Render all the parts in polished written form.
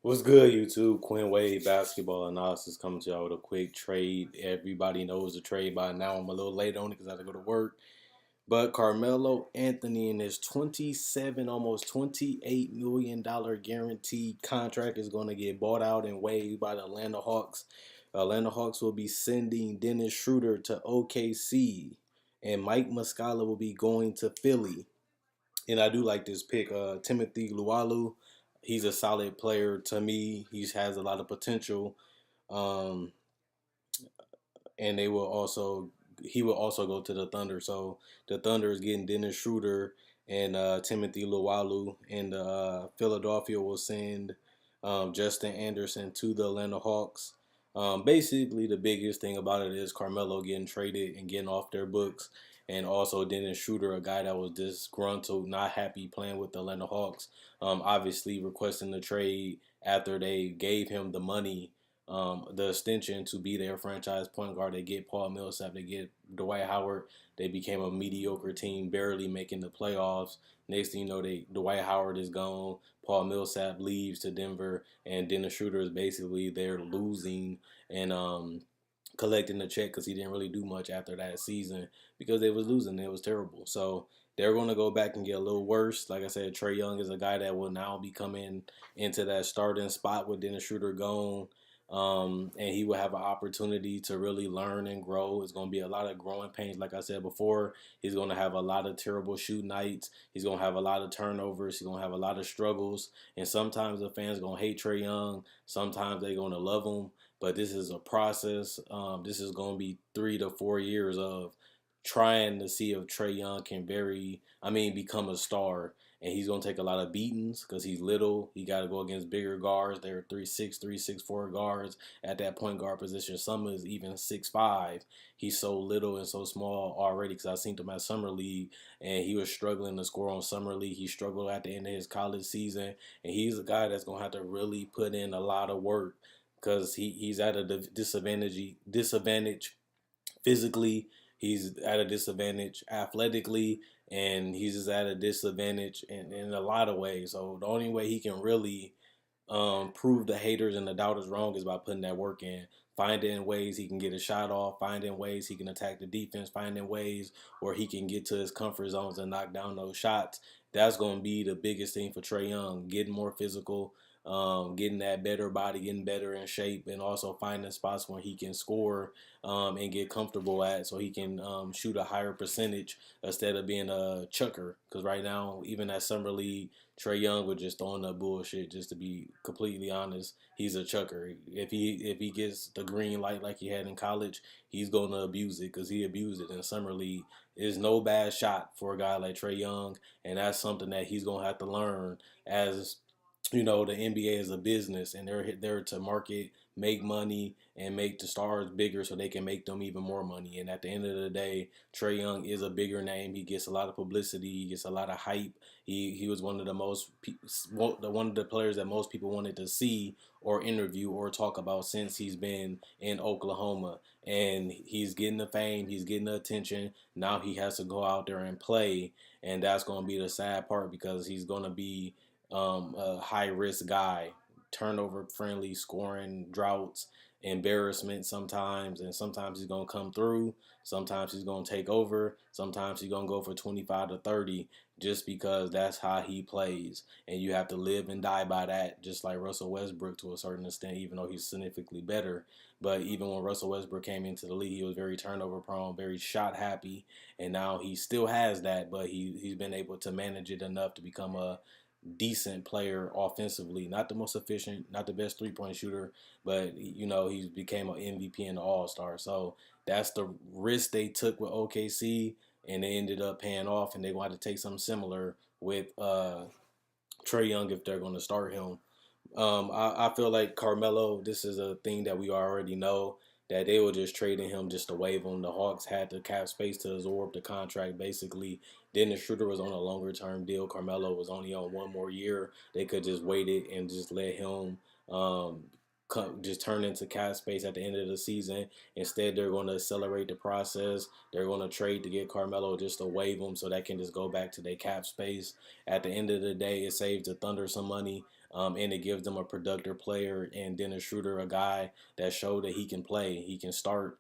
What's good, YouTube? Quinn Wade Basketball Analysis coming to y'all with a quick trade. Everybody knows the trade by now. I'm a little late on it because I had to go to work. But Carmelo Anthony in his 27, almost $28 million guaranteed contract is going to get bought out and waived by the Atlanta Hawks. Atlanta Hawks will be sending Dennis Schroder to OKC, and Mike Muscala will be going to Philly. And I do like this pick. Timothy Luwalu, he's a solid player to me. He has a lot of potential. Um, and they will also he will also go to the Thunder. So the Thunder is getting Dennis Schroder and Timothy Luwalu, and Philadelphia will send Justin Anderson to the Atlanta Hawks. Basically, the biggest thing about it is Carmelo getting traded and getting off their books, and also Dennis Schroder, a guy that was disgruntled, not happy playing with the Atlanta Hawks. Obviously, requesting the trade after they gave him the money, the extension to be their franchise point guard. They get Paul Millsap, they get Dwight Howard. They became a mediocre team, barely making the playoffs. Next thing you know, Dwight Howard is gone. Paul Millsap leaves to Denver, and Dennis Schroder is basically there losing and collecting the check because he didn't really do much after that season because they was losing. It was terrible. So they're going to go back and get a little worse. Like I said, Trae Young is a guy that will now be coming into that starting spot with Dennis Schroder gone. And he will have an opportunity to really learn and grow. It's going to be a lot of growing pains. Like I said before, he's going to have a lot of terrible shoot nights. He's going to have a lot of turnovers. He's going to have a lot of struggles. And sometimes the fans are going to hate Trae Young. Sometimes they're going to love him. But this is a process. This is going to be 3 to 4 years of trying to see if Trae Young can become a star. And he's gonna take a lot of beatings because he's little. He got to go against bigger guards. They're 3'6", 3'6", 4 guards at that point guard position. Some is even 6'5". He's so little and so small already. Because I seen him at summer league and he was struggling to score on summer league. He struggled at the end of his college season, and he's a guy that's gonna have to really put in a lot of work because he's at a disadvantage physically. He's at a disadvantage athletically, and he's just at a disadvantage in a lot of ways. So the only way he can really prove the haters and the doubters wrong is by putting that work in, finding ways he can get a shot off, finding ways he can attack the defense, finding ways where he can get to his comfort zones and knock down those shots. That's going to be the biggest thing for Trae Young, getting more physical, getting that better body, getting better in shape, and also finding spots where he can score and get comfortable at, so he can shoot a higher percentage instead of being a chucker. Because right now, even at summer league, Trae Young was just throwing up bullshit. Just to be completely honest, he's a chucker. If he gets the green light like he had in college, he's gonna abuse it because he abused it in summer league. It's no bad shot for a guy like Trae Young, and that's something that he's gonna have to learn. As you know, the NBA is a business, and they're there to market, make money, and make the stars bigger so they can make them even more money. And at the end of the day, Trae Young is a bigger name. He gets a lot of publicity. He gets a lot of hype. He was one of the one of the players that most people wanted to see or interview or talk about since he's been in Oklahoma. And he's getting the fame. He's getting the attention. Now he has to go out there and play, and that's going to be the sad part because he's going to be a high risk guy, turnover friendly, scoring droughts, embarrassment sometimes, and sometimes he's gonna come through. Sometimes he's gonna take over. Sometimes he's gonna go for 25 to 30, just because that's how he plays, and you have to live and die by that. Just like Russell Westbrook to a certain extent, even though he's significantly better. But even when Russell Westbrook came into the league, he was very turnover prone, very shot happy, and now he still has that, but he's been able to manage it enough to become a decent player offensively. Not the most efficient, not the best 3-point shooter, but he became an MVP and an All-Star. So that's the risk they took with OKC, and they ended up paying off. And they want to take something similar with Trae Young if they're going to start him. I feel like Carmelo, this is a thing that we already know, that they were just trading him just to waive him. The Hawks had the cap space to absorb the contract, basically. Dennis Schroder was on a longer term deal. Carmelo was only on one more year. They could just wait it and just let him just turn into cap space at the end of the season. Instead, they're going to accelerate the process. They're going to trade to get Carmelo just to waive him so that can just go back to their cap space. At the end of the day, it saves the Thunder some money. And it gives them a productive player and Dennis Schroder, a guy that showed that he can play. He can start.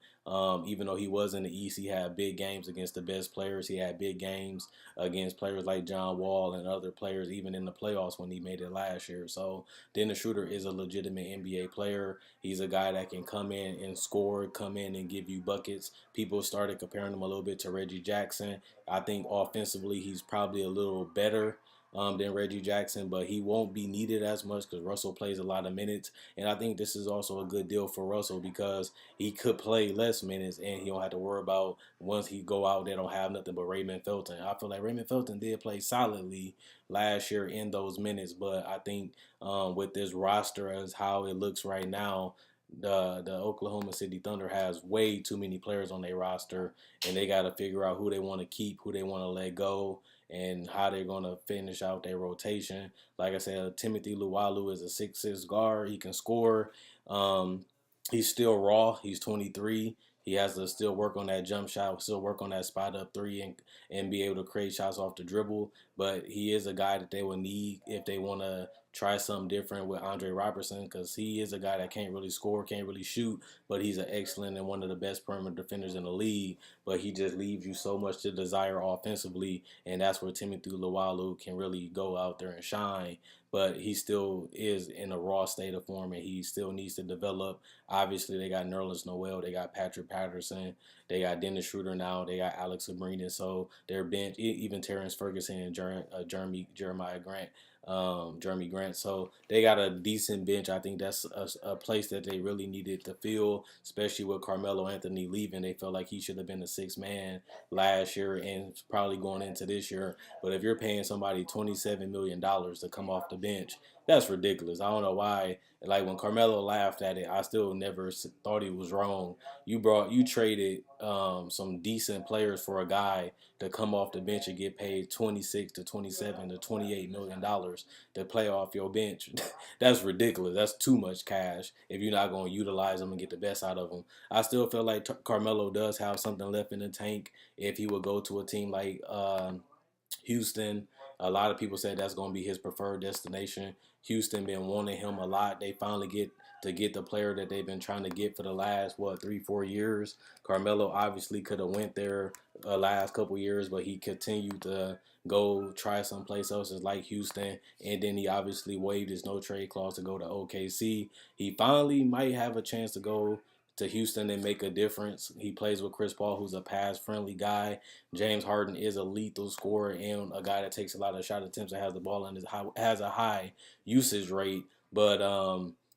Even though he was in the East, he had big games against the best players. He had big games against players like John Wall and other players, even in the playoffs when he made it last year. So Dennis Schroder is a legitimate NBA player. He's a guy that can come in and score, come in and give you buckets. People started comparing him a little bit to Reggie Jackson. I think offensively he's probably a little better than Reggie Jackson, but he won't be needed as much because Russell plays a lot of minutes. And I think this is also a good deal for Russell because he could play less minutes and he don't have to worry about once he go out, they don't have nothing but Raymond Felton. I feel like Raymond Felton did play solidly last year in those minutes, but I think with this roster as how it looks right now, the Oklahoma City Thunder has way too many players on their roster, and they got to figure out who they want to keep, who they want to let go, and how they're going to finish out their rotation. Like I said, Timothy Luwalu is a 6'6" guard. He can score. Um, he's still raw. He's 23. He has to still work on that jump shot, still work on that spot up three, and be able to create shots off the dribble. But he is a guy that they will need if they want to try something different with Andre Robertson because he is a guy that can't really score, can't really shoot, but he's an excellent and one of the best perimeter defenders in the league. But he just leaves you so much to desire offensively, and that's where Timothy Luwalu can really go out there and shine. But he still is in a raw state of form, and he still needs to develop. Obviously, they got Nerlens Noel, they got Patrick Patterson, they got Dennis Schroeder now, they got Alex Abrines. So their bench, even Terrence Ferguson and Jeremiah Grant, Jeremy Grant. So they got a decent bench. I think that's a place that they really needed to fill, especially with Carmelo Anthony leaving. They felt like he should have been a sixth man last year and probably going into this year. But if you're paying somebody $27 million to come off the bench, that's ridiculous. I don't know why. Like when Carmelo laughed at it, I still never thought he was wrong. You traded some decent players for a guy to come off the bench and get paid 26 to 27 to $28 million to play off your bench. That's ridiculous. That's too much cash if you're not going to utilize them and get the best out of them. I still feel like Carmelo does have something left in the tank if he would go to a team like Houston. A lot of people say that's going to be his preferred destination. Houston been wanting him a lot. They finally get the player that they've been trying to get for the last 3-4 years. Carmelo obviously could have went there last couple years, but he continued to go try someplace else like Houston, and then he obviously waived his no trade clause to go to OKC. He finally might have a chance to go to Houston and make a difference. He plays with Chris Paul, who's a pass-friendly guy. James Harden is a lethal scorer and a guy that takes a lot of shot attempts and has the ball and has a high usage rate. But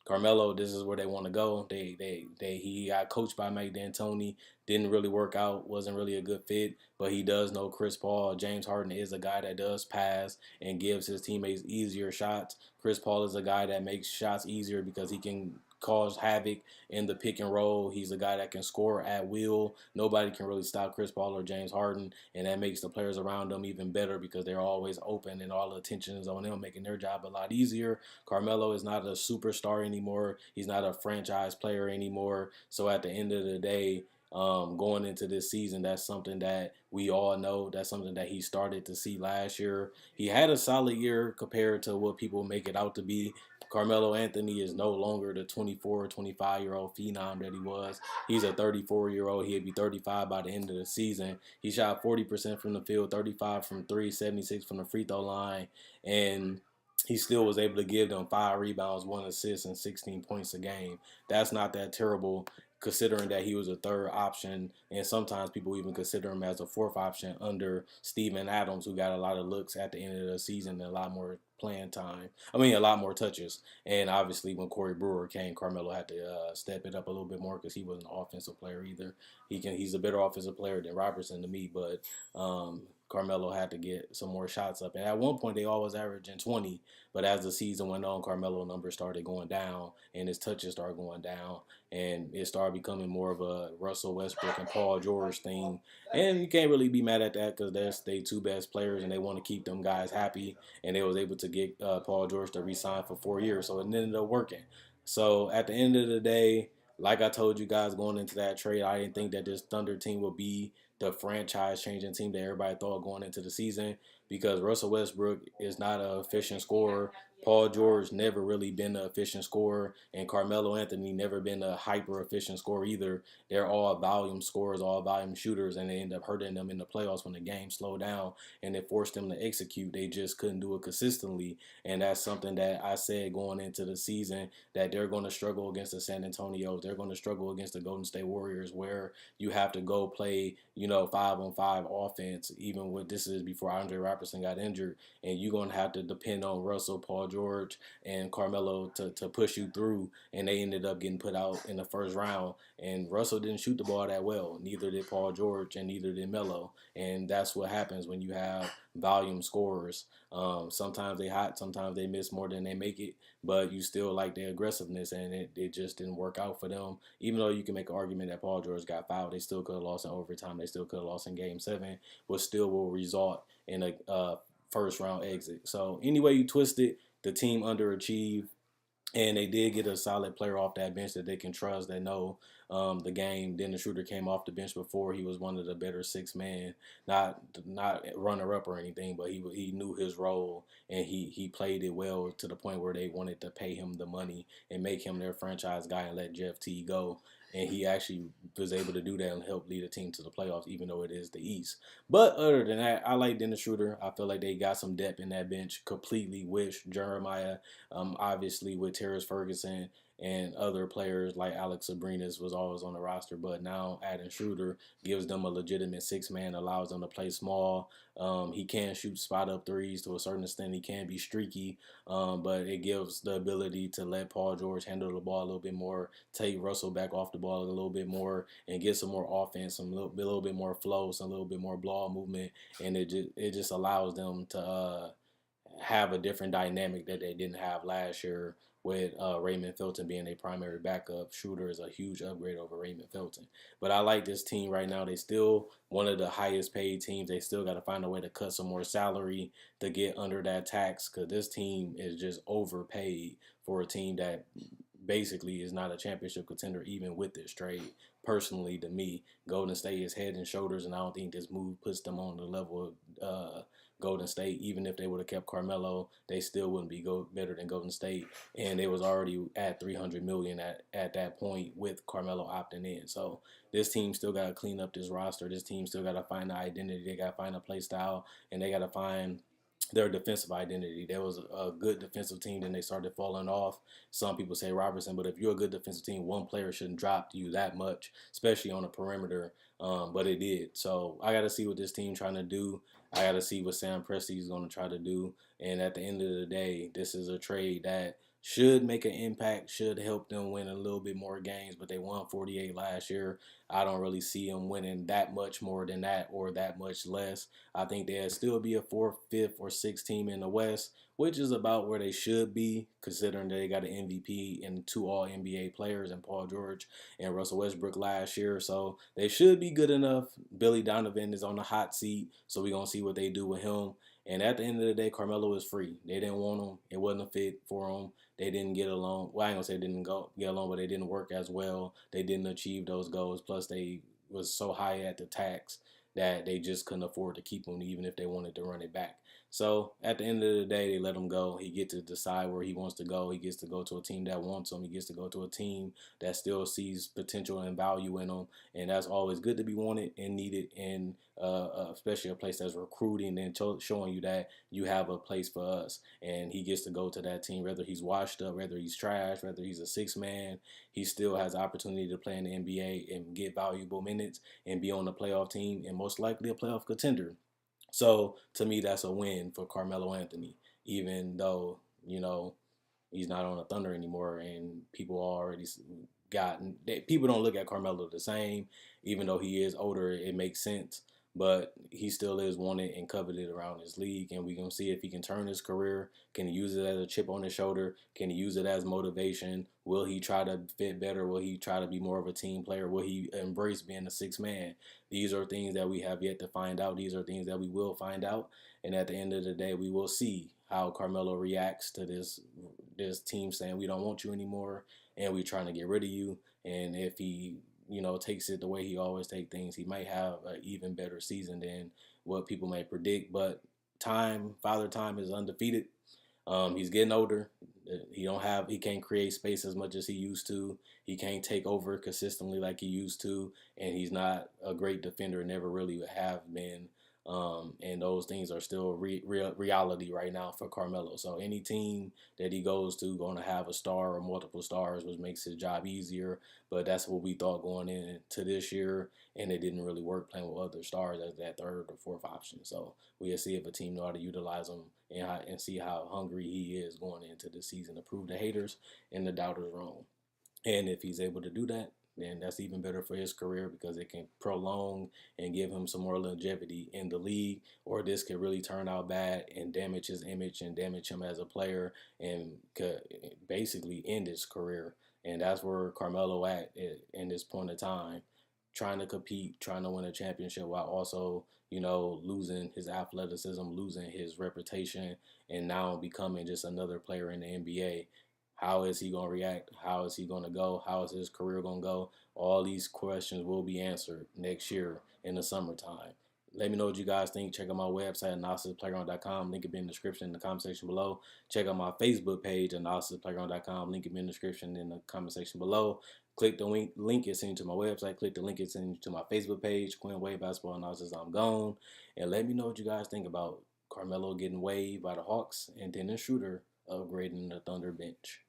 Carmelo, this is where they want to go. He got coached by Mike D'Antoni. Didn't really work out. Wasn't really a good fit. But he does know Chris Paul. James Harden is a guy that does pass and gives his teammates easier shots. Chris Paul is a guy that makes shots easier because he can cause havoc in the pick and roll. He's a guy that can score at will. Nobody can really stop Chris Paul or James Harden, and that makes the players around them even better because they're always open and all the attention is on them, making their job a lot easier. Carmelo is not a superstar anymore. He's not a franchise player anymore. So at the end of the day, going into this season, that's something that we all know. That's something that he started to see last year. He had a solid year compared to what people make it out to be. Carmelo Anthony is no longer the 24, 25-year-old phenom that he was. He's a 34-year-old. He'll be 35 by the end of the season. He shot 40% from the field, 35 from three, 76 from the free throw line, and he still was able to give them 5 rebounds, 1 assist, and 16 points a game. That's not that terrible considering that he was a third option, and sometimes people even consider him as a fourth option under Steven Adams, who got a lot of looks at the end of the season and a lot more playing time. I mean, a lot more touches. And obviously, when Corey Brewer came, Carmelo had to step it up a little bit more because he wasn't an offensive player either. He's a better offensive player than Robertson to me, but Carmelo had to get some more shots up. And at one point, they always averaging 20, but as the season went on, Carmelo numbers started going down, and his touches started going down, and it started becoming more of a Russell Westbrook and Paul George thing. And you can't really be mad at that because that's they two best players, and they want to keep them guys happy. And they was able to get Paul George to re-sign for 4 years, so it ended up working. So at the end of the day, like I told you guys going into that trade, I didn't think that this Thunder team would be the franchise changing team that everybody thought going into the season because Russell Westbrook is not an efficient scorer. Paul George never really been an efficient scorer, and Carmelo Anthony never been a hyper efficient scorer either. They're all volume scorers, all volume shooters, and they end up hurting them in the playoffs when the game slowed down and it forced them to execute. They just couldn't do it consistently, and that's something that I said going into the season that they're going to struggle against the San Antonio's. They're going to struggle against the Golden State Warriors, where you have to go play, 5-on-5 offense. Even with this is before Andre Robertson got injured, and you're going to have to depend on Russell, Paul George, and Carmelo to push you through. And they ended up getting put out in the first round. And Russell didn't shoot the ball that well. Neither did Paul George, and neither did Melo. And that's what happens when you have volume scorers. Sometimes they hot, sometimes they miss more than they make it, but you still like their aggressiveness, and it just didn't work out for them. Even though you can make an argument that Paul George got fouled, they still could have lost in overtime. They still could have lost in Game 7, but still will result in a first round exit. So anyway you twist it, the team underachieved, and they did get a solid player off that bench that they can trust, that know the game. Dennis Schroder came off the bench before. He was one of the better six man, not runner up or anything, but he knew his role, and he played it well to the point where they wanted to pay him the money and make him their franchise guy and let Jeff T go. And he actually was able to do that and help lead a team to the playoffs, even though it is the East. But other than that, I like Dennis Schroder. I feel like they got some depth in that bench. Completely wish Jeremiah, obviously with Terrence Ferguson and other players like Alex Abrinas was always on the roster, but now adding Schroder gives them a legitimate six man, allows them to play small. He can shoot spot up threes to a certain extent. He can be streaky, but it gives the ability to let Paul George handle the ball a little bit more, take Russell back off the ball a little bit more, and get some more offense, some little bit more flow, some little bit more ball movement, and it just allows them to have a different dynamic that they didn't have last year with Raymond Felton being a primary backup. Schroder is a huge upgrade over Raymond Felton. But I like this team right now. They still one of the highest paid teams. They still got to find a way to cut some more salary to get under that tax, because this team is just overpaid for a team that basically is not a championship contender even with this trade. Personally, to me, Golden State is head and shoulders, and I don't think this move puts them on the level of Golden State. Even if they would have kept Carmelo, they still wouldn't be better than Golden State, and they was already at 300 million at that point with Carmelo opting in. So this team still got to clean up this roster. This team still got to find the identity. They got to find a play style, and they got to find their defensive identity. There was a good defensive team, then they started falling off. Some people say Robertson, but if you're a good defensive team, one player shouldn't drop you that much, especially on the perimeter. But it did. So I got to see what this team trying to do. I got to see what Sam Presti is going to try to do. And at the end of the day, this is a trade that should make an impact, should help them win a little bit more games, but they won 48 last year. I don't really see them winning that much more than that or that much less. I think they'll still be a fourth, fifth, or sixth team in the West, which is about where they should be, considering they got an MVP and two All NBA players in Paul George and Russell Westbrook last year. So they should be good enough. Billy Donovan is on the hot seat, so we're going to see what they do with him. And at the end of the day, Carmelo is free. They didn't want him. It wasn't a fit for him. They didn't get along. Well, I ain't gonna say they didn't get along, but they didn't work as well. They didn't achieve those goals. Plus, they was so high at the tax that they just couldn't afford to keep him, even if they wanted to run it back. So at the end of the day, they let him go. He gets to decide where he wants to go. He gets to go to a team that wants him. He gets to go to a team that still sees potential and value in him. And that's always good to be wanted and needed, and especially a place that's recruiting and showing you that you have a place for us. And he gets to go to that team, whether he's washed up, whether he's trash, whether he's a six man. He still has opportunity to play in the NBA and get valuable minutes and be on the playoff team and most likely a playoff contender. So to me, that's a win for Carmelo Anthony, even though, he's not on the Thunder anymore, and people already people don't look at Carmelo the same, even though he is older. It makes sense, but he still is wanted and coveted around this league, and we're gonna see if he can turn his career. Can he use it as a chip on his shoulder? Can he use it as motivation? Will he try to fit better? Will he try to be more of a team player? Will he embrace being a six man? These are things that we have yet to find out. These are things that we will find out, and at the end of the day, we will see how Carmelo reacts to this team saying we don't want you anymore and we trying to get rid of you. And if he takes it the way he always take things, he might have an even better season than what people may predict. But Father Time is undefeated. He's getting older. He can't create space as much as he used to. He can't take over consistently like he used to, and he's not a great defender. Never really have been. And those things are still reality right now for Carmelo. So any team that he goes to going to have a star or multiple stars, which makes his job easier. But that's what we thought going into this year, and it didn't really work playing with other stars as that third or fourth option. So we'll see if a team know how to utilize him and see how hungry he is going into the season to prove the haters and the doubters wrong. And if he's able to do that, then that's even better for his career because it can prolong and give him some more longevity in the league. Or this could really turn out bad and damage his image and damage him as a player and could basically end his career. And that's where Carmelo at in this point of time, trying to compete, trying to win a championship while also, losing his athleticism, losing his reputation, and now becoming just another player in the NBA. How is he going to react? How is he going to go? How is his career going to go? All these questions will be answered next year in the summertime. Let me know what you guys think. Check out my website, analysisplayground.com. Link will be in the description in the comment section below. Check out my Facebook page, analysisplayground.com. Link will be in the description in the comment section below. Click the link it's sent to my website. Click the link it's sent to my Facebook page, Quinn Wade Basketball Analysis. I'm gone. And let me know what you guys think about Carmelo getting waived by the Hawks and Dennis Schroder upgrading the Thunder bench.